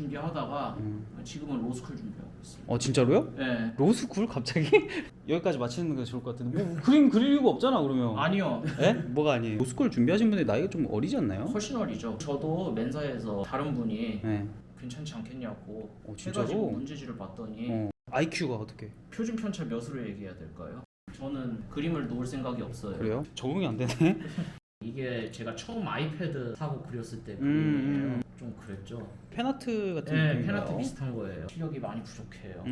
준비하다가 지금은 로스쿨 준비하고 있습니다. 진짜로요? 네. 로스쿨 갑자기? 여기까지 마치는 게 좋을 것 같은데 뭐 그림 그릴 이유가 없잖아 그러면. 아니요. 에? 뭐가 아니에요? 로스쿨 준비하신 분들 나이가 좀 어리지 않나요? 훨씬 어리죠. 저도 맨사에서 다른 분이 네. 괜찮지 않겠냐고 진짜로? 해가지고 문제지를 봤더니 IQ가 어떻게? 표준 편차 몇으로 얘기해야 될까요? 저는 그림을 놓을 생각이 없어요. 그래요? 적응이 안 되네. 이게 제가 처음 아이패드 사고 그렸을 때 그림이에요. 좀 그랬죠. 팬아트 같은 네, 느낌인가요? 팬아트 비슷한 거예요. 실력이 많이 부족해요.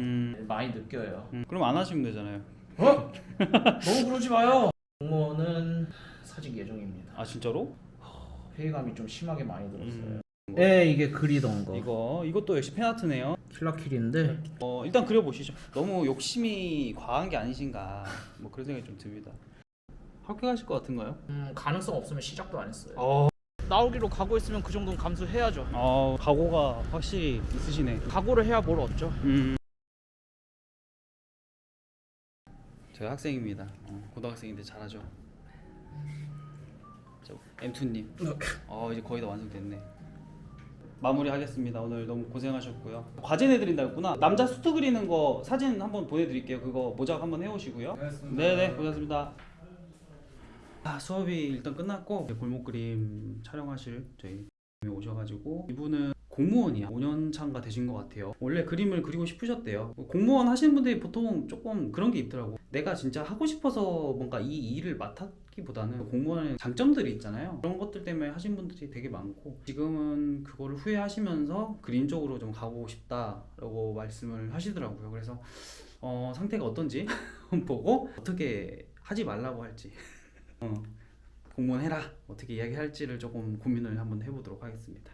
많이 느껴요. 그럼 안 하시면 되잖아요. 너무 그러지 마요. 공무원은 사직 예정입니다. 아 진짜로? 회의감이 좀 심하게 많이 들었어요. 네, 이게 그리던 거. 이것도 역시 팬아트네요. 킬라킬인데 일단 그려보시죠. 너무 욕심이 과한 게 아니신가 뭐 그런 생각이 좀 듭니다. 합격하실 것 같은가요? 가능성 없으면 시작도 안 했어요. 나오기로 가고 있으면 그 정도는 감수해야죠. 각오가 확실히 있으시네. 각오를 해야 뭘 얻죠. 제가 학생입니다. 고등학생인데 잘하죠. M2님. 이제 거의 다 완성됐네. 마무리하겠습니다. 오늘 너무 고생하셨고요. 과제 내드린다 했구나. 남자 수트 그리는 거 사진 한번 보내드릴게요. 그거 모작 한번 해오시고요. 네네, 고생하셨습니다. 수업이 일단 끝났고 골목 그림 촬영하실 저희 오셔가지고 이분은 공무원이야. 5년 차인가 되신 것 같아요. 원래 그림을 그리고 싶으셨대요. 공무원 하시는 분들이 보통 조금 그런 게 있더라고. 내가 진짜 하고 싶어서 뭔가 이 일을 맡았기보다는 공무원의 장점들이 있잖아요. 그런 것들 때문에 하신 분들이 되게 많고 지금은 그거를 후회하시면서 그림 쪽으로 좀 가고 싶다라고 말씀을 하시더라고요. 그래서 상태가 어떤지 보고 어떻게 하지 말라고 할지 공무원 해라 어떻게 이야기할지를 조금 고민을 한번 해보도록 하겠습니다.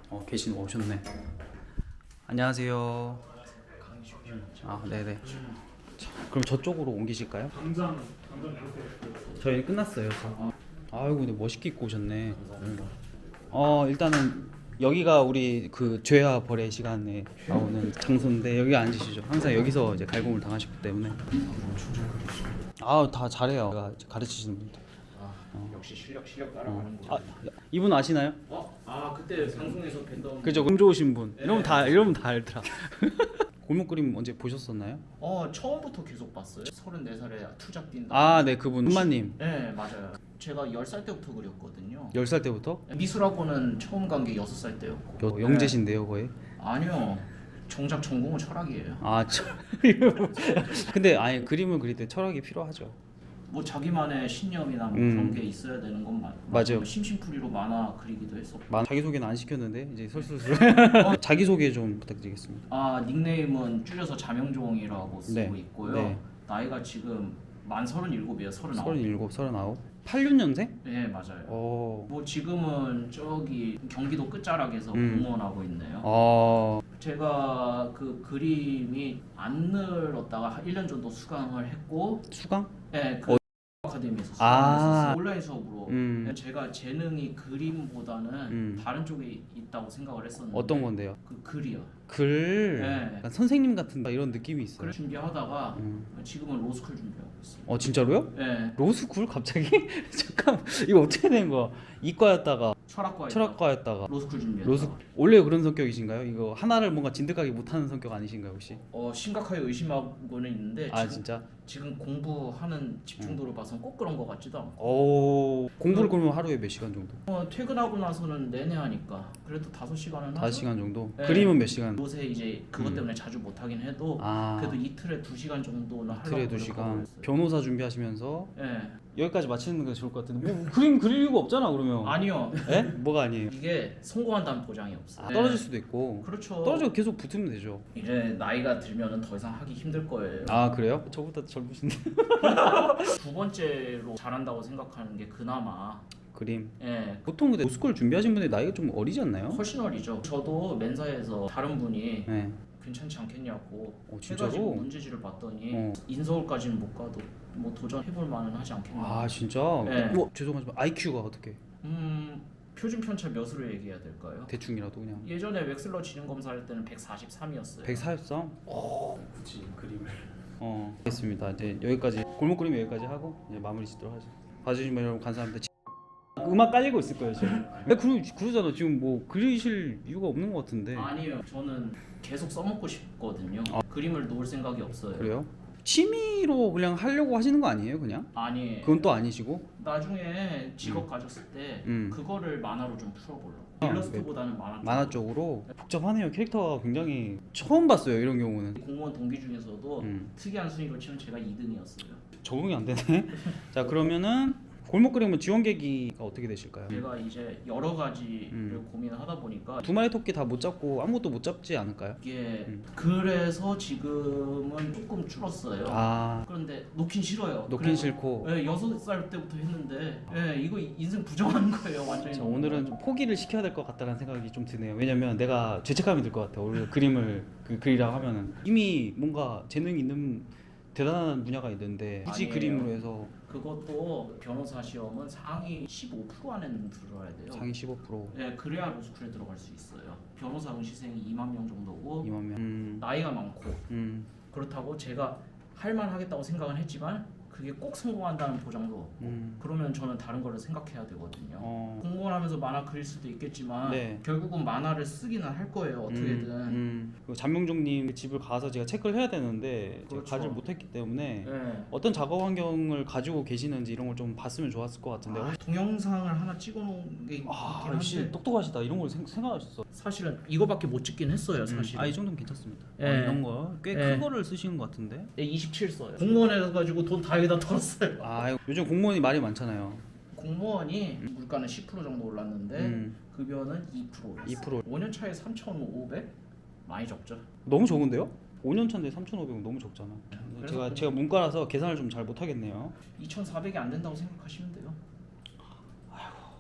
오셨네. 안녕하세요. 네네. 그럼 저쪽으로 옮기실까요? 당장 이렇게. 저희 끝났어요. 아이고 근데 멋있게 입고 오셨네. 일단은 여기가 우리 그 죄와 벌의 시간에 나오는 장소인데 여기 앉으시죠. 항상 여기서 이제 갈굼을 당하셨기 때문에. 다 잘해요. 제가 가르치시는 분들. 역시 실력 따라가는 거. 이분 아시나요? 그때 방송에서 뵀던. 그죠, 운 좋으신 분. 이러면 다 알더라. 골목 그림 언제 보셨었나요? 처음부터 계속 봤어요. 34살에 투잡 뛴다. 네, 그분 엄마님. 네, 맞아요. 제가 10살 때부터 그렸거든요. 10살 때부터? 미술학원은 처음 간 게 6살 때였고. 영재신데요, 거의. 아니요. 정작 전공은 철학이에요. 근데 그림을 그릴 때 철학이 필요하죠. 뭐 자기만의 신념이나 뭐 그런 게 있어야 되는 건 맞아요. 심심풀이로 만화 그리기도 했었고. 자기소개는 안 시켰는데 이제 슬슬 자기소개 좀 부탁드리겠습니다. 닉네임은 줄여서 자명종이라고 쓰고 네. 있고요. 네. 나이가 지금 만 37이에요. 39. 37, 39. 86년생? 네, 맞아요. 뭐 지금은 저기 경기도 끝자락에서 공무원하고 있네요. 제가 그 그림이 안 늘었다가 1년 정도 수강을 했고 수강? 네, 그 아카데미에서 수강했었어요. 온라인 수업으로. 제가 재능이 그림보다는 다른 쪽에 있다고 생각을 했었는데. 어떤 건데요? 그 글이요. 글? 네. 약간 선생님 같은 이런 느낌이 있어요. 글 준비하다가 지금은 로스쿨 준비하고 있어요. 진짜로요? 네. 로스쿨 갑자기? 잠깐 이거 어떻게 된 거야? 이과였다가 철학과였다가 로스쿨 준비했다가. 원래 그런 성격이신가요? 이거 하나를 뭔가 진득하게 못하는 성격 아니신가요 혹시? 심각하게 의심하고는 있는데 진짜? 지금 공부하는 집중도를 봐선 꼭 그런 것 같지도 않고. 공부를 그러면 하루에 몇 시간 정도? 퇴근하고 나서는 내내 하니까 그래도 5시간은 하죠. 5시간 정도? 네. 그림은 몇 시간? 요새 이제 그것 때문에 자주 못 하긴 해도 그래도 이틀에 2시간 정도는 하려고 이틀에 노력하고 2시간. 있어요. 변호사 준비하시면서 네. 여기까지 마치는 게 좋을 것 같은데 뭐 그림 그릴 이유가 없잖아 그러면. 아니요. 에? 뭐가 아니에요? 이게 성공한다는 보장이 없어요. 떨어질 수도 있고. 그렇죠. 떨어지고 계속 붙으면 되죠. 이제 나이가 들면은 더 이상 하기 힘들 거예요. 그래요? 저보다 젊으신데. 두 번째로 잘한다고 생각하는 게 그나마 그림. 예. 보통 근데 로스쿨 준비하신 분들 나이가 좀 어리지 않나요? 훨씬 어리죠. 저도 맨사에서 다른 분이 네. 괜찮지 않겠냐고 진짜로? 해가지고 문제지를 봤더니 인서울까지는 못 가도 뭐 도전해볼 만은 하지 않겠나. 진짜? 네. 죄송하지만 IQ가 어떻게? 표준 편차 몇으로 얘기해야 될까요? 대충이라도 그냥. 예전에 웹슬러 지능 검사할 때는 143이었어요. 143? 굳이 그림을. 알겠습니다. 이제 여기까지 골목 그림 여기까지 하고 이제 마무리 짓도록 하죠. 봐주신 분 여러분 감사합니다. 음악 깔리고 있을 거예요 지금. 근데 그러잖아 지금 뭐 그리실 이유가 없는 것 같은데. 아니에요. 저는 계속 써먹고 싶거든요. 그림을 놓을 생각이 없어요. 그래요? 취미로 그냥 하려고 하시는 거 아니에요 그냥? 아니에요. 그건 또 아니시고? 나중에 직업 가졌을 때 그거를 만화로 좀 풀어보려고. 아, 일러스트보다는 만화. 만화 쪽으로? 복잡하네요. 캐릭터가 굉장히 처음 봤어요 이런 경우는. 공무원 동기 중에서도 특이한 순위로 치면 제가 2등이었어요. 적응이 안 되네. 자 그러면은 골목 그림은 지원 계기가 어떻게 되실까요? 제가 이제 여러 가지를 고민을 하다 보니까 두 마리 토끼 다 못 잡고 아무것도 못 잡지 않을까요? 이게 그래서 지금은 조금 줄었어요. 아 그런데 놓긴 싫어요. 놓긴 그래서 싫고. 네, 6살 때부터 했는데 이거 인생 부정하는 거예요 완전히. 자, 오늘은 좀 포기를 시켜야 될 것 같다는 생각이 좀 드네요. 왜냐면 내가 죄책감이 들 것 같아. 오늘 그림을 그리라고 하면은 이미 뭔가 재능이 있는 대단한 분야가 있는데 굳이 아니에요. 그림으로 해서 그것도 변호사 시험은 상위 15% 안에는 들어야 돼요. 상위 15%. 네, 그래야 로스쿨에 들어갈 수 있어요. 변호사 응시생이 2만 명 정도고 2만 명. 나이가 많고 그렇다고 제가 할만 하겠다고 생각은 했지만 그게 꼭 성공한다는 보장도 없고 그러면 저는 다른 거를 생각해야 되거든요. 공무원 하면서 만화 그릴 수도 있겠지만 네. 결국은 만화를 쓰기는 할 거예요. 어떻게든. 그리고 장명종님 집을 가서 제가 체크를 해야 되는데 제가 그렇죠. 가지를 못했기 때문에 네. 어떤 작업 환경을 가지고 계시는지 이런 걸 좀 봤으면 좋았을 것 같은데. 동영상을 하나 찍어놓은 게 있긴 역시 한데 똑똑하시다. 이런 걸 생각하셨어. 사실은 이거밖에 못 찍긴 했어요. 사실. 이 정도면 괜찮습니다. 예. 이런 거 꽤 예. 큰 거를 쓰시는 것 같은데. 27 써요. 공무원 해가지고 돈 다 여기다 털었어요. 아 요즘 공무원이 말이 많잖아요. 공무원이 물가는 10% 정도 올랐는데 급여는 2% 올랐어요. 2%. 5년 차에 3,500? 많이 적죠. 너무 적은데요? 5년 차인데 3,500은 너무 적잖아. 그래서 제가 문과라서 계산을 좀 잘 못하겠네요. 2,400이 안 된다고 생각하시면 돼요.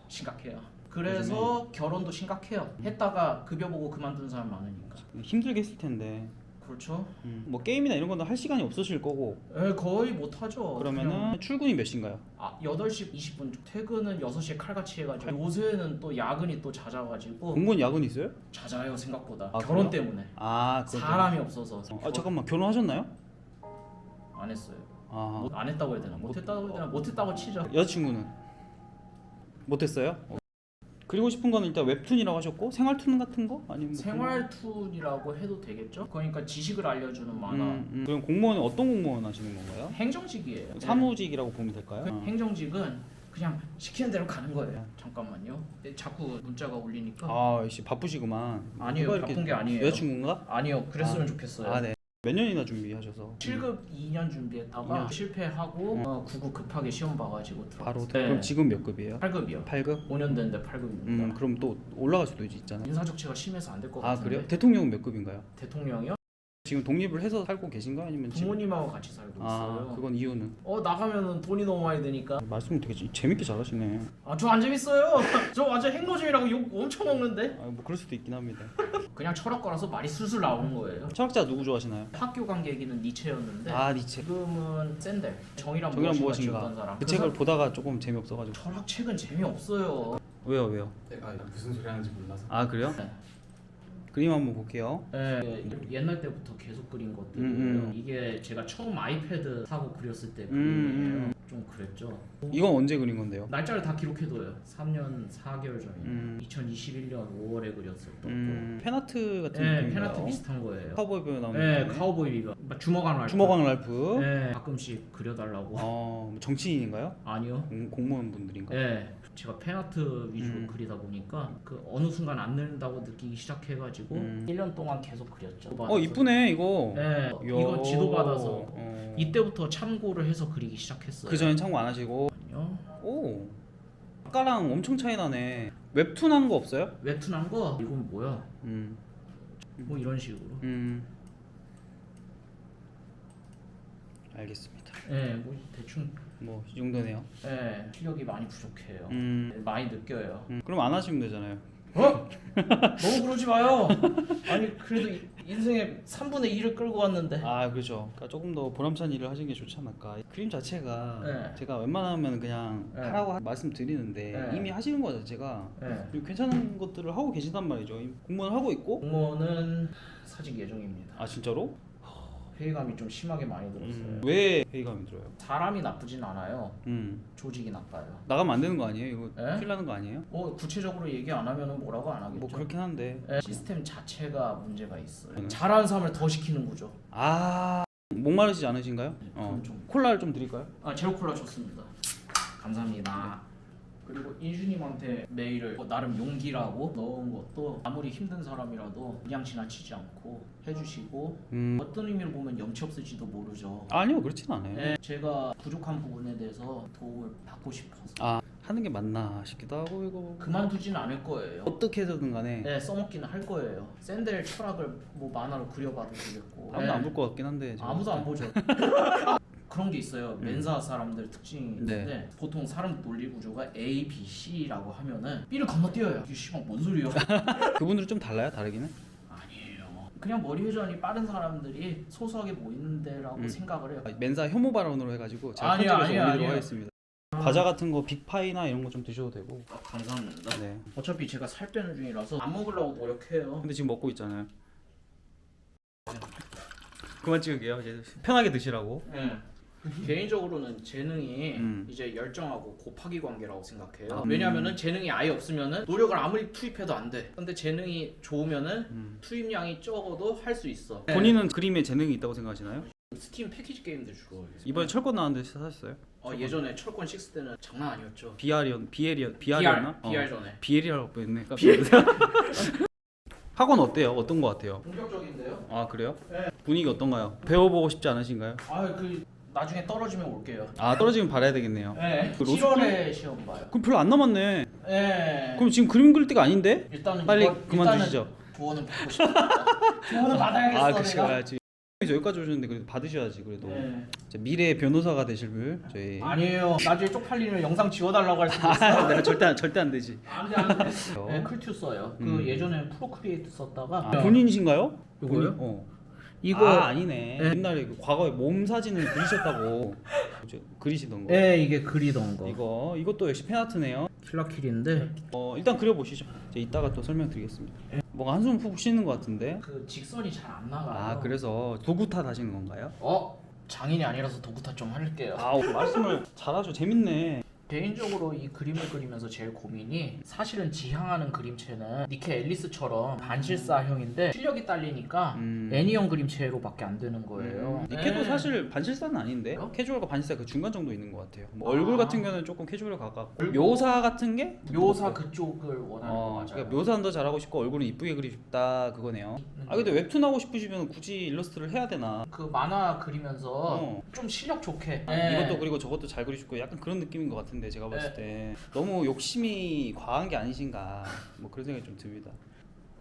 심각해요. 그래서 결혼도 심각해요. 했다가 급여 보고 그만둔 사람 많으니까. 힘들게 했을 텐데. 그렇죠. 뭐 게임이나 이런 거는 할 시간이 없으실 거고. 거의 못 하죠. 그러면은 출근이 몇 시인가요? 8시 20분 퇴근은 6시에 칼같이 해가지고 요새는 또 야근이 또 잦아가지고 공무원 야근 있어요? 잦아요 생각보다. 아, 결혼 그래요? 때문에. 아 그거 사람이 없어서. 아 잠깐만 결혼하셨나요? 안 했어요. 아 안 했다고 해야 되나? 못했다고 해야 되나? 못했다고 치죠. 여자친구는 못했어요? 그리고 싶은 거는 일단 웹툰이라고 하셨고 생활툰 같은 거 아니면 뭐 생활툰이라고 해도 되겠죠? 그러니까 지식을 알려주는 만화. 그럼 공무원은 어떤 공무원 하시는 건가요? 행정직이에요. 사무직이라고 보면 될까요? 행정직은 그냥 시키는 대로 가는 거예요. 잠깐만요. 자꾸 문자가 울리니까. 아 역시 바쁘시구만. 아니에요. 누가 이렇게 바쁜 게 아니에요. 여자친구인가? 아니요. 그랬으면 좋겠어요. 아 네. 몇 년이나 준비하셔서 7급 2년 준비했다가 2년. 실패하고 9급 급하게 시험 봐가지고 바로 들어갔어요. 그럼 지금 몇 급이에요? 8급이요. 8급? 5년 됐는데 8급입니다. 그럼 또 올라갈 수도 있잖아요. 인사적체가 심해서 안 될 것 아 같은데. 그래요? 대통령은 몇 급인가요? 대통령이요? 지금 독립을 해서 살고 계신가요? 아니면 지금? 부모님하고 같이 살고 있어요. 그건 이유는? 나가면은 돈이 너무 많이 드니까. 말씀 되게 재밌게 잘하시네. 저 안 재밌어요. 저 완전 핵노잼이라고 욕 엄청 먹는데. 뭐 그럴 수도 있긴 합니다. 그냥 철학과라서 말이 술술 나오는 거예요. 철학자 누구 좋아하시나요? 학교 간 계기는 니체였는데 니체. 지금은 샌델. 정의란 정의란 무엇인가 무엇인가. 사람. 그 책을 보다가 조금 재미없어가지고. 철학 책은 재미없어요. 왜요? 내가 무슨 소리 하는지 몰라서. 아 그래요? 네. 그림 한번 볼게요. 옛날 때부터 계속 그린 것들이에요. 이게 제가 처음 아이패드 사고 그렸을 때 그림이에요. 좀 그랬죠. 이건 언제 그린 건데요? 날짜를 다 기록해둬요. 3년 4개월 전이에요. 2021년 5월에 그렸었던 거. 팬아트 같은 네, 느낌인가요? 팬아트 비슷한 거예요. 카우보이 배우 나오는 네, 느낌이네. 카우보이 비버. 주먹왕 랄프. 주먹왕 랄프. 네, 가끔씩 그려달라고. 뭐 정치인인가요? 아니요. 공무원 분들인가? 네, 제가 팬아트 위주로 그리다 보니까 그 어느 순간 안 된다고 느끼기 시작해가지고 1년 동안 계속 그렸죠. 이쁘네 이거. 네, 이야. 이거 지도 받아서 이때부터 참고를 해서 그리기 시작했어요. 그 전엔 참고 안 하시고. 아니요. 오. 아까랑 엄청 차이 나네. 웹툰 한 거 없어요? 웹툰 한 거? 이건 뭐야? 음. 뭐 이런 식으로. 알겠습니다. 네, 뭐 대충. 뭐 이 정도네요. 네, 실력이 많이 부족해요. 많이 느껴요. 그럼 안 하시면 되잖아요. 너무 그러지 마요. 아니 그래도 인생의 3분의 1을 끌고 왔는데. 그렇죠. 그러니까 조금 더 보람찬 일을 하시는 게 좋지 않을까. 그림 자체가 네. 제가 웬만하면 그냥 네. 하라고 말씀드리는데 네. 이미 하시는 거 자체가 네. 괜찮은 것들을 하고 계시단 말이죠. 공무원 하고 있고. 공무원은 사직 예정입니다. 진짜로? 회의감이 좀 심하게 많이 들었어요. 왜 회의감이 들어요? 사람이 나쁘진 않아요. 조직이 나빠요. 나가면 안 되는 거 아니에요? 이거 에? 큰일 나는 거 아니에요? 구체적으로 얘기 안 하면은 뭐라고 안 하겠죠. 뭐 그렇긴 한데. 시스템 자체가 문제가 있어요. 네. 잘하는 사람을 더 시키는 구조. 아, 목마르시지 않으신가요? 그럼 좀. 콜라를 좀 드릴까요? 제로 콜라 좋습니다. 감사합니다. 그리고 인슈님한테 메일을 나름 용기라고 넣은 것도 아무리 힘든 사람이라도 그냥 지나치지 않고 해주시고 어떤 의미로 보면 염치 없을지도 모르죠. 아니요, 그렇진 않아요. 네, 제가 부족한 부분에 대해서 도움을 받고 싶어서 아, 하는 게 맞나 싶기도 하고 이거 그만두진 않을 거예요. 어떻게 해서든 간에 네, 써먹기는 할 거예요. 샌델 철학을 뭐 만화로 그려봐도 되겠고. 아무도 안 볼 것 같긴 한데 제가 아무도 안 보죠. 그런 게 있어요. 맨사 사람들 특징이 있는데 네. 보통 사람 논리 구조가 A, B, C라고 하면은 B를 건너뛰어요. 이게 씨발 뭔 소리야? 그분들은 좀 달라요? 다르기는? 아니에요. 그냥 머리 회전이 빠른 사람들이 소소하게 모이는데라고 생각을 해요. 맨사 혐오 발언으로 해가지고 제가 아니요, 편집해서 아니요, 올리도록 아니요. 하겠습니다. 과자 같은 거 빅파이나 이런 거 좀 드셔도 되고. 감사합니다. 네. 어차피 제가 살 빼는 중이라서 안 먹으려고 노력해요. 근데 지금 먹고 있잖아요. 그만 찍을게요. 이제 편하게 드시라고. 네. 개인적으로는 재능이 음. 이제 열정하고 곱하기 관계라고 생각해요. 아, 왜냐하면은 재능이 아예 없으면은 노력을 아무리 투입해도 안 돼. 근데 재능이 좋으면은 투입량이 적어도 할 수 있어. 본인은 그림에 재능이 있다고 생각하시나요? 스팀 패키지 게임들 주로 해요. 이번에 철권 나왔는데 사셨어요? 예전에 철권 6 때는 장난 아니었죠. BR이었나? BR 전에. BL이라고 했네. 학원 어때요? 어떤 거 같아요? 본격적인데요? 아 그래요? 네. 분위기 어떤가요? 배워보고 싶지 않으신가요? 나중에 떨어지면 올게요. 아 떨어지면 발해야 되겠네요. 네. 그 7월에 시험 봐요. 그럼 별로 안 남았네. 네. 그럼 지금 그림 그릴 때가 아닌데? 일단은 빨리 이걸- 그만두시죠. 일단은 조언은 받고 싶다. 조언은 받아야겠어. 아 그치 내가. 가야지. 여기까지 오셨는데 그래도 받으셔야지 그래도. 네. 이제 미래 변호사가 되실 분 저희. 아니에요. 나중에 쪽팔리면 영상 지워달라고 할 수도 있어. 내가 절대 안 되지. 안돼. 네, 클튜 써요. 그 예전에 프로크리에이트 썼다가 아, 본인이신가요? 이거요? 이거 아니네. 네. 옛날에 그 과거에 몸 사진을 그리셨다고 그리시던 거. 네, 이게 그리던 거. 이것도 역시 팬아트네요. 킬라킬인데 일단 그려보시죠. 이제 이따가 또 설명드리겠습니다. 뭔가 한숨 푹 쉬는 것 같은데. 그 직선이 잘 안 나가요. 아 그래서 도구 탓 하시는 건가요? 장인이 아니라서 도구타 좀 할게요. 말씀을 잘하죠. 재밌네. 개인적으로 이 그림을 그리면서 제일 고민이 사실은 지향하는 그림체는 니케 앨리스처럼 반실사형인데 실력이 딸리니까 애니형 그림체로밖에 안 되는 거예요. 니케도 네. 사실 반실사는 아닌데 캐주얼과 반실사 그 중간 정도 있는 것 같아요. 뭐 아. 얼굴 같은 경우는 조금 캐주얼에 가깝고 묘사 같은 게 묘사 그쪽을 원하는 거 맞아요. 그러니까 묘사는 더 잘하고 싶고 얼굴은 이쁘게 그리고 싶다 그거네요. 근데 웹툰 하고 싶으시면 굳이 일러스트를 해야 되나? 그 만화 그리면서 좀 실력 좋게 이것도 그리고 저것도 잘 그리시고 약간 그런 느낌인 것 같은데 제가 봤을 때 너무 욕심이 과한 게 아니신가 뭐 그런 생각이 좀 듭니다.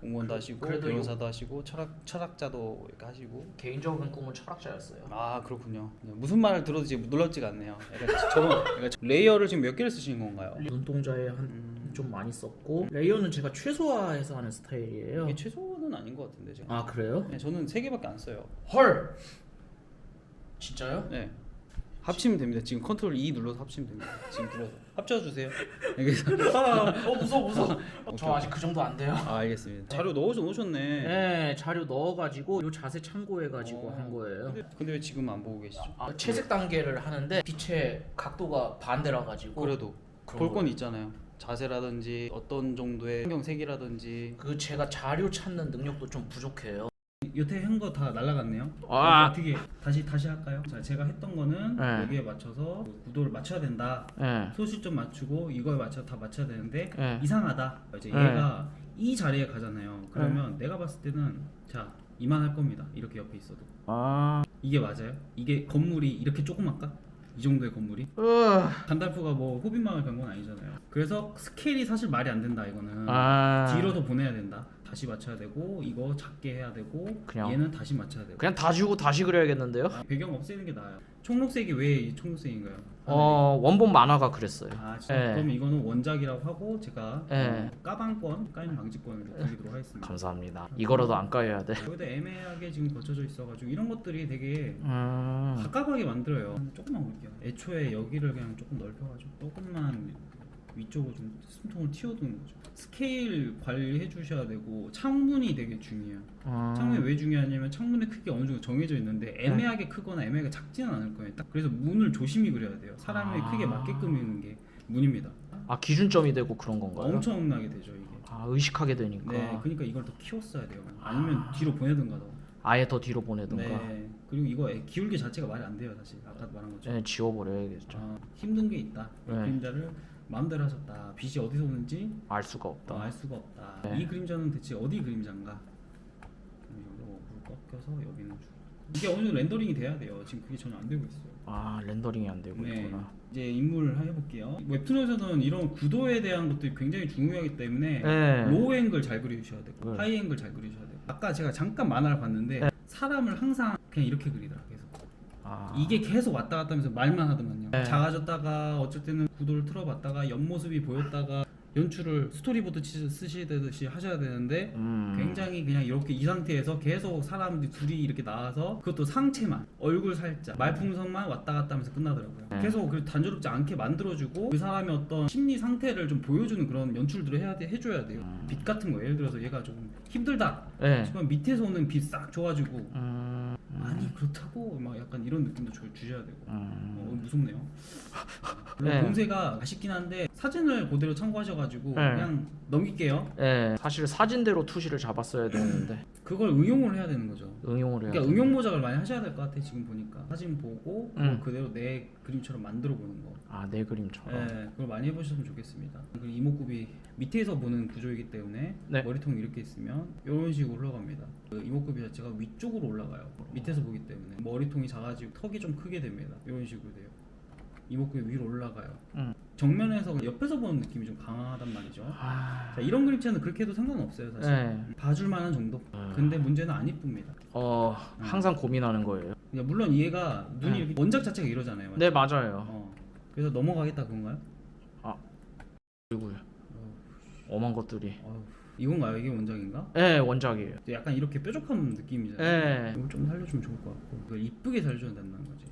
공무원도 하시고 그래도 변호사도 하시고 철학자도 이렇게 하시고. 개인적인 꿈은 철학자였어요. 아 그렇군요. 무슨 말을 들어도 지금 놀랍지가 않네요. 약간 레이어를 지금 몇 개를 쓰시는 건가요? 눈동자에 좀 많이 썼고 레이어는 제가 최소화해서 하는 스타일이에요. 이게 최소는 아닌 것 같은데 제가. 아 그래요? 네, 저는 3개밖에 안 써요. 헐. 진짜요? 네. 합치면 됩니다. 지금 컨트롤 E 눌러서 합치면 됩니다. 지금 눌러서 합쳐주세요. 알겠습니다. 무서워. 저 아직 그 정도 안 돼요. 알겠습니다. 자료 넣으셨네. 네, 자료 넣어가지고 요 자세 참고해가지고 한 거예요. 근데 왜 지금 안 보고 계시죠? 채색 단계를 하는데 빛의 각도가 반대라 가지고 그래도 볼 건 있잖아요. 자세라든지 어떤 정도의 형색이라든지. 그 제가 자료 찾는 능력도 좀 부족해요. 여태 한 거 다 날라갔네요. 어떻게 다시 할까요? 자, 제가 했던 거는 네. 여기에 맞춰서 구도를 맞춰야 된다. 네. 소실점 맞추고 이거에 맞춰 다 맞춰야 되는데 네. 이상하다. 이제 네. 얘가 이 자리에 가잖아요. 그러면 내가 봤을 때는 자 이만할 겁니다. 이렇게 옆에 있어도. 이게 맞아요? 이게 건물이 이렇게 조그맣까? 이 정도의 건물이? 간달프가 뭐 호빗마을 간 건 아니잖아요. 그래서 스케일이 사실 말이 안 된다 이거는. 뒤로도 보내야 된다. 다시 맞춰야 되고 이거 작게 해야 되고 그냥- 얘는 다시 맞춰야 되고. 그냥 다 주고 다시 그려야겠는데요? 배경 없애는 게 나아요. 총록색이 왜 총록색인가요? 원본 만화가 그랬어요. 아 진짜? 네. 그럼 이거는 원작이라고 하고 제가 네. 까방권, 까임 방지권을 드리도록 하겠습니다. 감사합니다. 이거라도 안 까야 돼. 여기다 애매하게 지금 거쳐져 있어가지고 이런 것들이 되게 가깝하게 만들어요. 조금만 볼게요. 애초에 여기를 그냥 조금 넓혀가지고 조금만 위쪽으로 좀 숨통을 틔워두는 거죠. 스케일 관리해 주셔야 되고 창문이 되게 중요해요. 창문이 왜 중요하냐면 창문의 크기가 어느 정도 정해져 있는데 애매하게 크거나 애매하게 작지는 않을 거예요. 딱 그래서 문을 조심히 그려야 돼요. 사람의 크기에 맞게끔 있는 게 문입니다. 아 기준점이 되고 그런 건가요? 엄청나게 되죠 이게. 아 의식하게 되니까. 네, 그러니까 이걸 더 키웠어야 돼요. 아니면 뒤로 보내든가 더. 아예 더 뒤로 보내든가. 네. 그리고 이거 기울기 자체가 말이 안 돼요 사실. 아까 말한 것처럼. 네, 지워버려야겠죠. 힘든 게 있다. 네. 그림자를 마음대로 하셨다. 빛이 어디서 오는지 알 수가 없다. 알 수가 없다. 네. 이 그림자는 대체 어디 그림자인가? 이거 불 꺾여서 여기는 줄. 이게 어느 정도 렌더링이 돼야 돼요. 지금 그게 전혀 안 되고 있어요. 아 렌더링이 안 되고 네. 있구나. 이제 인물을 해볼게요. 웹툰에서는 이런 구도에 대한 것들이 굉장히 중요하기 때문에 네. 로우 앵글 잘 그리셔야 되고 네. 하이 앵글 잘 그리셔야 되고. 아까 제가 잠깐 만화를 봤는데 네. 사람을 항상 그냥 이렇게 그리더라 계속. 아. 이게 계속 왔다 갔다 하면서 말만 하더만요. 네. 작아졌다가 어쩔 때는 구도를 틀어봤다가 옆모습이 보였다가 연출을 스토리보드 쓰시듯이 하셔야 되는데 굉장히 그냥 이렇게 이 상태에서 계속 사람들이 둘이 이렇게 나와서 그것도 상체만 얼굴 살짝 말풍선만 왔다 갔다 하면서 끝나더라고요. 네. 계속 그 단조롭지 않게 만들어주고 그 사람의 어떤 심리 상태를 좀 보여주는 그런 연출들을 해줘야 돼요. 빛 같은 거 예를 들어서 얘가 좀 힘들다. 네. 지금 밑에서 오는 빛 싹 줘가지고 아니 그렇다고 막 약간 이런 느낌도 주셔야 되고 무섭네요. 물론 네. 봉쇄가 아쉽긴 한데 사진을 그대로 참고하셔가지고 네. 그냥 넘길게요. 네. 사실 사진대로 투시를 잡았어야 되는데 그걸 응용을 해야 되는 거죠. 응용을 해야 그러니까 돼. 응용 모작을 많이 하셔야 될 것 같아 지금 보니까. 사진 보고 그걸 그대로 내 그림처럼 만들어 보는 거. 아 내 그림처럼. 네, 그걸 많이 해보셨으면 좋겠습니다. 그리고 이목구비 밑에서 보는 구조이기 때문에 네. 머리통이 이렇게 있으면 이런 식으로 흘러갑니다. 그 이목구비 자체가 위쪽으로 올라가요. 밑에서 보기 때문에 머리통이 작아지고 턱이 좀 크게 됩니다. 이런 식으로 돼요. 이목구비 위로 올라가요. 정면에서 옆에서 보는 느낌이 좀 강하단 말이죠. 자, 이런 그림체는 그렇게 해도 상관없어요 사실. 네. 봐줄 만한 정도. 근데 문제는 안 이쁩니다. 항상 고민하는 거예요. 그러니까 물론 얘가 눈이 이렇게 원작 자체가 이러잖아요. 맞죠? 네 맞아요. 그래서 넘어가겠다 그건가요? 그리고요. 엄한 것들이. 이건가요? 이게 원작인가? 네 원작이에요. 약간 이렇게 뾰족한 느낌이잖아요. 네. 이거 좀 살려주면 좋을 것 같고 이걸 이쁘게 살려줘야 된다는 거지.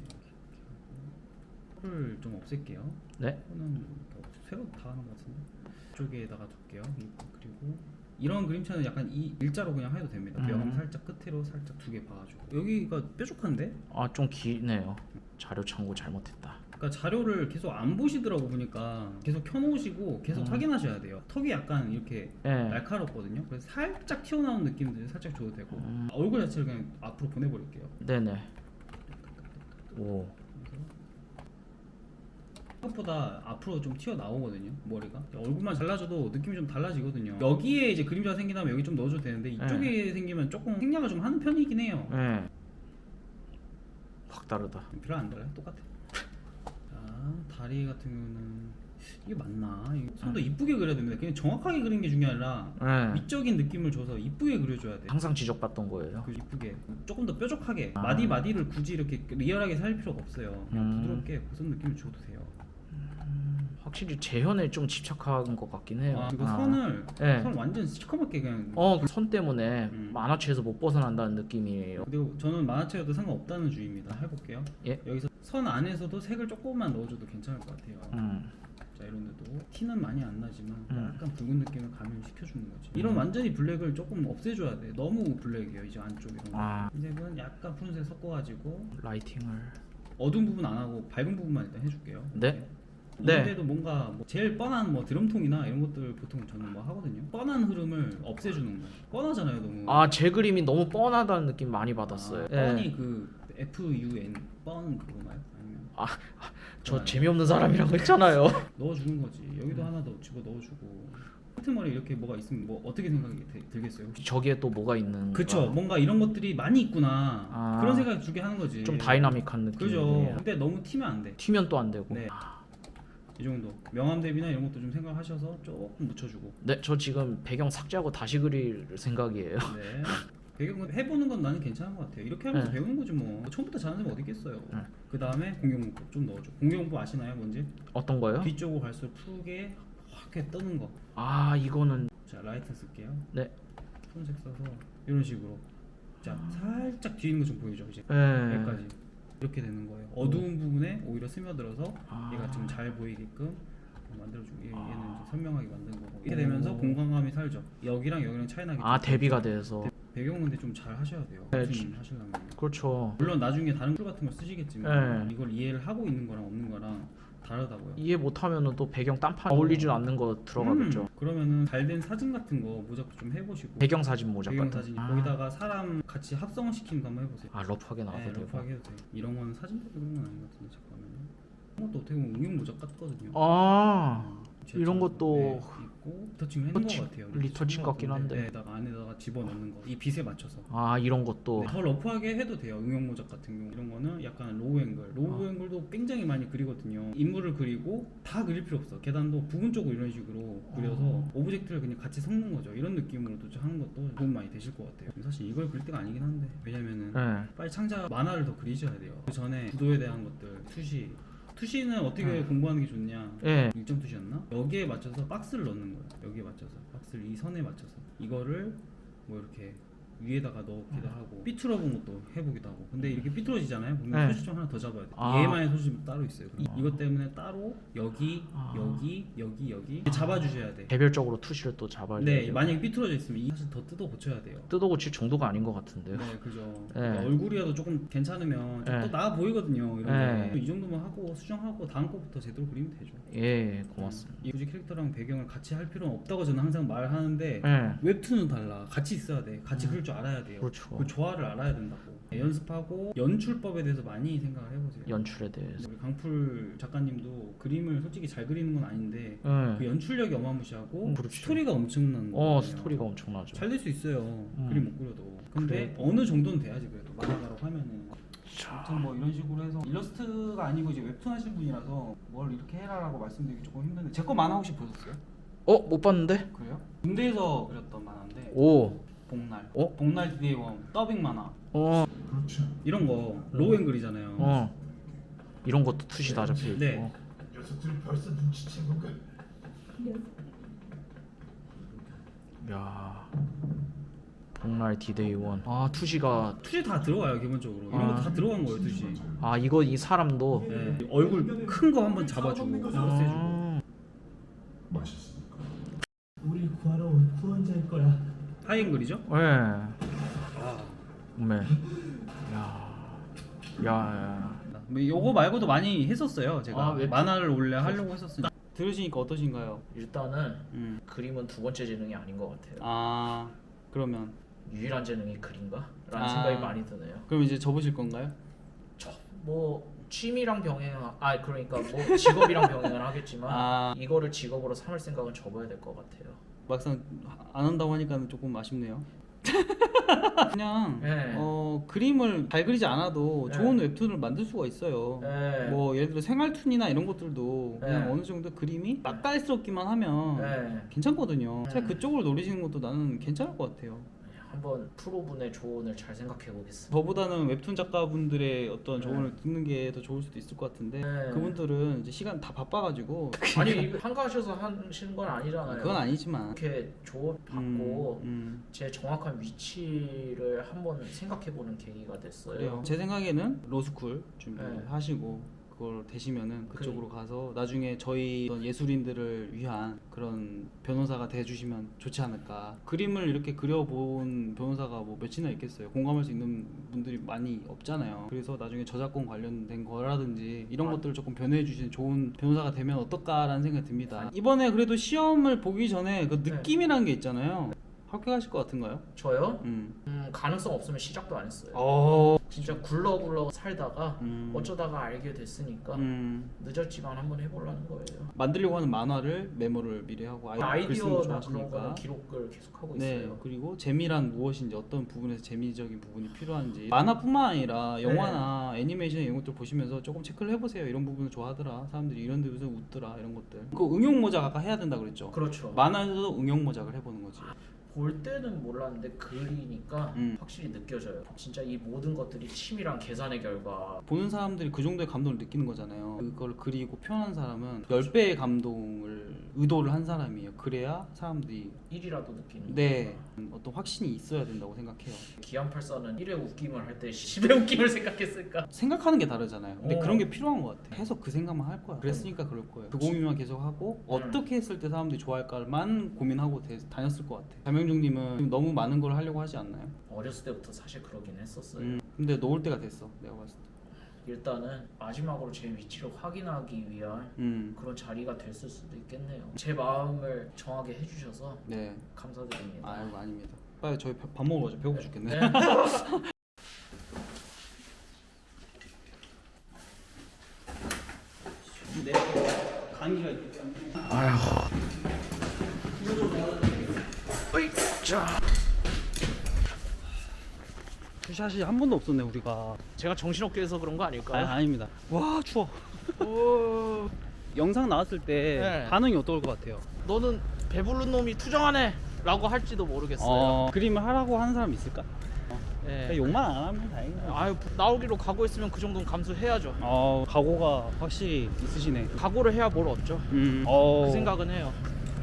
코를 좀 없앨게요. 네. 코는 새로 다 하는 것 같은데 이쪽에다가 둘게요. 그리고 이런 그림체는 약간 이 일자로 그냥 해도 됩니다. 명 살짝 끝으로 살짝 두 개 봐가지고 여기가 뾰족한데? 아 좀 기네요. 자료 참고 잘못했다. 그러니까 자료를 계속 안 보시더라고 보니까. 계속 켜놓으시고 계속 확인하셔야 돼요. 턱이 약간 이렇게 네. 날카롭거든요. 그래서 살짝 튀어나온 느낌들 살짝 줘도 되고 얼굴 자체를 그냥 앞으로 보내버릴게요. 네네. 오. 생각보다 앞으로 좀 튀어나오거든요 머리가. 얼굴만 잘라줘도 느낌이 좀 달라지거든요. 여기에 이제 그림자가 생기다면 여기 좀 넣어줘도 되는데 이쪽에 생기면 조금 생략을 좀 하는 편이긴 해요. 네. 확 다르다. 별로 안 달라요. 똑같아. 자, 다리 같은 경우는 이게 맞나? 좀 더 이쁘게 그려야 됩니다. 그냥 정확하게 그리는 게 중요한 게 아니라 네. 미적인 느낌을 줘서 이쁘게 그려줘야 돼. 항상 지적받던 거예요. 그 이쁘게 조금 더 뾰족하게 마디를 굳이 이렇게 리얼하게 살 필요가 없어요. 그냥 부드럽게 무슨 느낌을 줘도 돼요. 확실히 재현에 좀 집착한 것 같긴 해요. 그리고 선을 네. 선 완전 시커멓게 그냥. 그 선 때문에 만화체에서 못 벗어난다는 느낌이에요. 그리고 저는 만화체여도 상관없다는 주의입니다. 해볼게요. 예? 여기서 선 안에서도 색을 조금만 넣어줘도 괜찮을 것 같아요. 자 이런 데도 티는 많이 안 나지만 약간 붉은 느낌을 가미시켜주는 거지. 이런 완전히 블랙을 조금 없애줘야 돼. 너무 블랙이에요 이제 안쪽 이런 거. 색은 약간 푸른색 섞어가지고 라이팅을. 어두운 부분 안 하고 밝은 부분만 일단 해줄게요. 네? 이런데도 뭔가 뭐 제일 뻔한 뭐 드럼통이나 이런 것들 보통 저는 뭐 하거든요. 뻔한 흐름을 없애주는 거예요. 뻔하잖아요 너무. 제 그림이 너무 뻔하다는 느낌 많이 받았어요. 뻔이 그 FUN 뻔 그건가요? 아니면 저 재미없는 사람이라고 했잖아요. 넣어주는 거지. 여기도 하나 더 집어 넣어주고. 끄트머리 이렇게 뭐가 있으면 뭐 어떻게 생각이 들겠어요? 저기에 또 뭐가 있는. 그쵸. 뭔가 이런 것들이 많이 있구나. 그런 생각이 들게 하는 거지. 좀 다이나믹한 느낌. 그죠. 근데 너무 튀면 안 돼. 튀면 또 안 되고. 네. 이 정도 명암 대비나 이런 것도 좀 생각하셔서 조금 묻혀주고. 네, 저 지금 배경 삭제하고 다시 그릴 생각이에요. 네. 배경 해보는 건 나는 괜찮은 것 같아요. 이렇게 하면서 배우는 거지 뭐. 처음부터 잘하는 사람 어디 있겠어요. 그 다음에 공룡문법 좀 넣어줘. 공룡문법 아시나요 뭔지? 어떤 거요? 뒤쪽으로 갈수록 푸르게 확 이렇게 뜨는 거. 이거는. 자 라이트 쓸게요. 네. 푸른색 써서 이런 식으로. 자 살짝 뒤에 있는 거 좀 보이죠 이제. 네. 여기까지. 이렇게 되는 거예요. 어두운 부분에 오히려 스며들어서 얘가 좀 잘 보이게끔 만들어주고 얘는 이제 선명하게 만든 거고 이렇게 되면서 공간감이 살죠. 여기랑 차이 나기 아 때문에 대비가 돼서. 배경 근데 좀 잘 하셔야 돼요. 네, 하시려면. 그렇죠. 물론 나중에 다른 툴 같은 걸 쓰시겠지만 네. 이걸 이해를 하고 있는 거랑 없는 거랑 다르다고요. 이해 못하면은 또 배경 딴판 어울리지 않는 거 들어가겠죠. 그러면은 잘 된 사진 같은 거 모작 좀 해보시고 배경 사진 모작 배경 같은. 사진 거기다가 사람 같이 합성을 시키는 거 한번 해보세요. 아 러프하게 나와도 네, 되고. 러프하게 해도 돼요. 이런 거는 사진 때문에 그런 건 아닌 것 같은데 잠깐만요. 이런 것도 어떻게 보면 응용 모작 같거든요. 아 이런 것도 네, 있고 리터칭을 해놓은 것 같아요. 리터칭 같긴 한데. 네, 안에다가 집어넣는 거. 이 빛에 맞춰서. 아 이런 것도. 네, 더 러프하게 해도 돼요. 응용 모작 같은 경우 이런 거는 약간 로우 앵글. 로우 앵글도 굉장히 많이 그리거든요. 인물을 그리고 다 그릴 필요 없어. 계단도 부분적으로 이런 식으로 그려서 오브젝트를 그냥 같이 섞는 거죠. 이런 느낌으로 하는 것도 도움 많이 되실 것 같아요. 사실 이걸 그릴 때가 아니긴 한데 왜냐면은 네. 빨리 창작 만화를 더 그리셔야 돼요. 그 전에 구도에 대한 것들 투시는 어떻게 공부하는 게 좋냐? 예. 일정 투시였나? 여기에 맞춰서 박스를 넣는 거예요. 여기에 맞춰서 박스를 이 선에 맞춰서 이거를 뭐 이렇게 위에다가 넣기도 하고 삐뚤어 본 것도 해보기도 하고. 근데 이렇게 삐뚤어지잖아요. 보면 네. 소시점 하나 더 잡아야 돼. 아. 얘만의 소시점 따로 있어요. 이것 때문에 따로 여기 잡아주셔야 돼. 개별적으로 투시를 또 잡아야 네, 돼요. 만약에 삐뚤어져 있으면 사실 더 뜯어 고쳐야 돼요. 뜯어 고칠 정도가 아닌 것 같은데요. 네, 그죠. 네. 얼굴이라도 조금 괜찮으면 좀 네. 더 나아 보이거든요. 이런 네. 게. 이 정도만 하고 수정하고 다음 거부터 제대로 그리면 되죠. 예, 고맙습니다. 굳이 캐릭터랑 배경을 같이 할 필요는 없다고 저는 항상 말하는데 예. 웹툰은 달라. 같이 있어야 돼. 같이 그릴 줄 알아야 돼요. 그렇죠. 그 조화를 알아야 된다고. 연습하고 연출법에 대해서 많이 생각을 해보세요. 연출에 대해서. 우리 강풀 작가님도 그림을 솔직히 잘 그리는 건 아닌데 예. 그 연출력이 어마무시하고 그렇죠. 스토리가 엄청난 거예요. 스토리가 엄청나죠. 잘 될 수 있어요. 그림 못 그려도. 근데 어느 정도는 돼야지 그래도 만화가라고 하면은. 아무튼 뭐 이런 식으로 해서 일러스트가 아니고 이제 웹툰 하시는 분이라서 뭘 이렇게 해라라고 말씀드리기 조금 힘든데 제 거 만화 혹시 보셨어요? 못 봤는데? 그래요? 군대에서 그렸던 만화인데 오. 복날. 어? 복날 디데이원 더빙 만화. 그렇죠. 이런 거 로우 앵글이잖아요. 이런 것도 투시 다 잡혀 있고. 네. 녀석들이 벌써 눈치챈 건가? 야. 복날 디데이 원. 아 투시가. 투시 다 들어가요 기본적으로. 이런 것도 다 들어간 거예요 투시. 아 이거 이 사람도. 네. 얼굴 큰 거 한번 잡아주고 세주고. 맛있으니까. 우리 구하러 온 구원자일 거야. 하이앵글이죠? 예. 아. 네. 야. 뭐 요거 말고도 많이 했었어요 제가. 웹툰? 만화를 원래 하려고 했었어요. 들으시니까 어떠신가요? 일단은 그림은 두 번째 재능이 아닌 것 같아요. 아 그러면 유일한 재능이 그림가? 라는 아. 생각이 많이 드네요. 그럼 이제 접으실 건가요? 뭐 취미랑 그러니까 뭐 직업이랑 병행을 하겠지만 아. 이거를 직업으로 삼을 생각은 접어야 될 것 같아요. 막상 안 한다고 하니까 조금 아쉽네요. 그냥 네. 그림을 잘 그리지 않아도 네. 좋은 웹툰을 만들 수가 있어요. 네. 뭐 예를 들어 생활툰이나 이런 것들도 그냥 네. 어느 정도 그림이 맛깔스럽기만 하면 네. 괜찮거든요. 차라리 그쪽을 노리시는 것도 나는 괜찮을 것 같아요. 한번 프로분의 조언을 잘 생각해 보겠습니다. 저보다는 웹툰 작가분들의 어떤 조언을 듣는 게 더 좋을 수도 있을 것 같은데 네. 그분들은 이제 시간 다 바빠가지고 아니 이거 한가하셔서 하시는 건 아니잖아요. 그건 아니지만 이렇게 조언 받고 음. 제 정확한 위치를 한번 생각해 보는 계기가 됐어요. 그래요. 제 생각에는 로스쿨 네. 준비하시고 그걸 되시면은 그쪽으로 가서 나중에 저희 어떤 예술인들을 위한 그런 변호사가 돼주시면 좋지 않을까. 그림을 이렇게 그려본 변호사가 뭐 몇이나 있겠어요. 공감할 수 있는 분들이 많이 없잖아요. 그래서 나중에 저작권 관련된 거라든지 이런 것들을 조금 변호해 주시는 좋은 변호사가 되면 어떨까라는 생각이 듭니다. 이번에 그래도 시험을 보기 전에 그 느낌이라는 게 있잖아요. 합격하실 것 같은가요? 저요? 가능성 없으면 시작도 안 했어요. 진짜 굴러굴러 살다가 어쩌다가 알게 됐으니까 늦었지만 한번 해보려는 거예요. 만들려고 하는 만화를 메모를 미리 하고 글 쓰는 거 아이디어나 그런 거는 좋아하시니까. 기록을 계속 하고 네, 있어요. 그리고 재미란 무엇인지 어떤 부분에서 재미적인 부분이 필요한지 만화뿐만 아니라 영화나 애니메이션 이런 것들 보시면서 조금 체크를 해보세요. 이런 부분을 좋아하더라 사람들이 이런 데서 웃더라 이런 것들. 그 응용 모작 아까 해야 된다 그랬죠. 그렇죠. 만화에서도 응용 모작을 해보는 거지. 볼 때는 몰랐는데 그리니까 확실히 느껴져요. 진짜 이 모든 것들이 치밀한 계산의 결과. 보는 사람들이 그 정도의 감동을 느끼는 거잖아요. 그걸 그리고 표현한 사람은 10배의 감동을 의도를 한 사람이에요. 그래야 사람들이 1이라도 느끼는. 네 어떤 확신이 있어야 된다고 생각해요. 기안84는 1의 웃김을 할 때 10의 웃김을 생각했을까? 생각하는 게 다르잖아요. 근데 어. 그런 게 필요한 것 같아. 계속 그 생각만 할 거야. 그랬으니까 그럴 거예요. 그 고민만 계속 하고 어떻게 했을 때 사람들이 좋아할까만 고민하고 다녔을 것 같아. 장명중님은 너무 많은 걸 하려고 하지 않나요? 어렸을 때부터 사실 그러긴 했었어요. 근데 놓을 때가 됐어. 내가 봤을 때. 일단은 마지막으로 제 위치를 확인하기 위한 그런 자리가 됐을 수도 있겠네요. 제 마음을 정하게 해주셔서 네. 감사드립니다. 아이고 아닙니다. 빨리 저희 밥 먹으러 가죠. 배고파 죽겠네. 네. 네. 감기가 있기 때문에. 샷이 한 번도 없었네 우리가. 제가 정신없게 해서 그런 거 아닐까요? 아닙니다. 와 추워. 영상 나왔을 때 네. 반응이 어떨 것 같아요? 너는 배부른 놈이 투정하네 라고 할지도 모르겠어요. 그림을 하라고 하는 사람 있을까? 네. 욕만 안 하면 다행이다. 아유, 나오기로 각오했으면 그 정도는 감수해야죠. 각오가 확실히 있으시네. 각오를 해야 뭘 얻죠. 그 생각은 해요.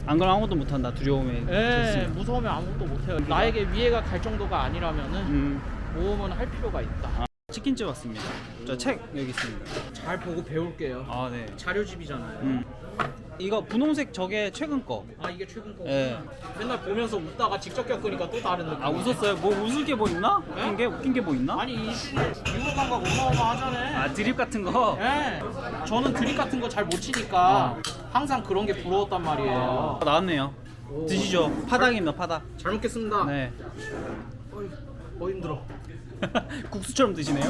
안 그러면 아무것도 못한다. 두려움에 네, 졌으면. 무서우면 아무것도 못해요. 나에게 위해가 갈 정도가 아니라면은 모험은 할 필요가 있다. 치킨집 왔습니다. 저 책 여기 있습니다. 잘 보고 배울게요. 네. 자료집이잖아요. 이거 분홍색 저게 최근 거. 아, 이게 최근 거구나. 예. 맨날 보면서 웃다가 직접 겪으니까 또 다른 느낌. 웃었어요? 뭐 웃을 게 뭐 있나? 웃긴 게 뭐 있나? 아니, 이슈는 유머 감각 어마어마하잖아요. 드립 같은 거. 예. 저는 드립 같은 거 잘 못 치니까 항상 그런 게 부러웠단 말이에요. 나왔네요. 드시죠. 파닭입니다. 파닭. 잘 먹겠습니다. 네. 힘들어. 국수처럼 드시네요.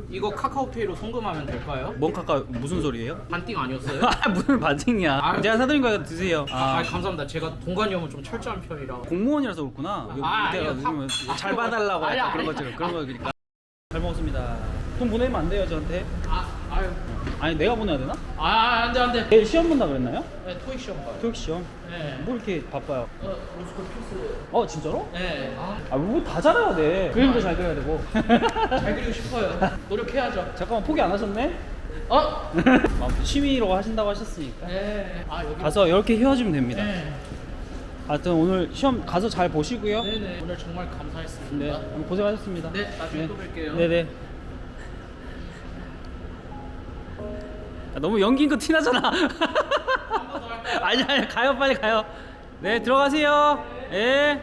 이거 카카오페이로 송금하면 될까요? 뭔 무슨 소리예요? 반띵 아니었어요? 무슨 반증이야. 아유. 제가 사드린 거 드세요. 감사합니다. 제가 돈관념은 좀 철저한 편이라. 공무원이라서 그렇구나. 아니요. 요즘은 잘 봐달라고 아니, 약간 그런 아니. 거죠. 그런 거니까. 잘 먹었습니다. 돈 보내면 안 돼요 저한테? 아유. 아니 내가 보내야 되나? 안돼. 내일 시험 본다 그랬나요? 네, 토익 시험 봐요. 토익 시험. 네. 뭐 이렇게 바빠요? 로스쿨 필수. 진짜로? 네. 뭐 다 잘해야 돼. 그림도 잘 그려야 되고. 잘 그리고 싶어요. 노력해야죠. 잠깐만 포기 안 하셨네? 아무튼 취미로 하신다고 하셨으니까 네. 여기. 가서 이렇게 헤어지면 됩니다. 네. 하여튼 오늘 시험 가서 잘 보시고요. 네네. 오늘 정말 감사했습니다. 네, 고생하셨습니다. 네, 나중에 또 뵐게요. 네네. 너무 연기인 거 티나잖아. 한 번 더 할까요? 아니 가요 빨리 가요. 네 들어가세요. 예.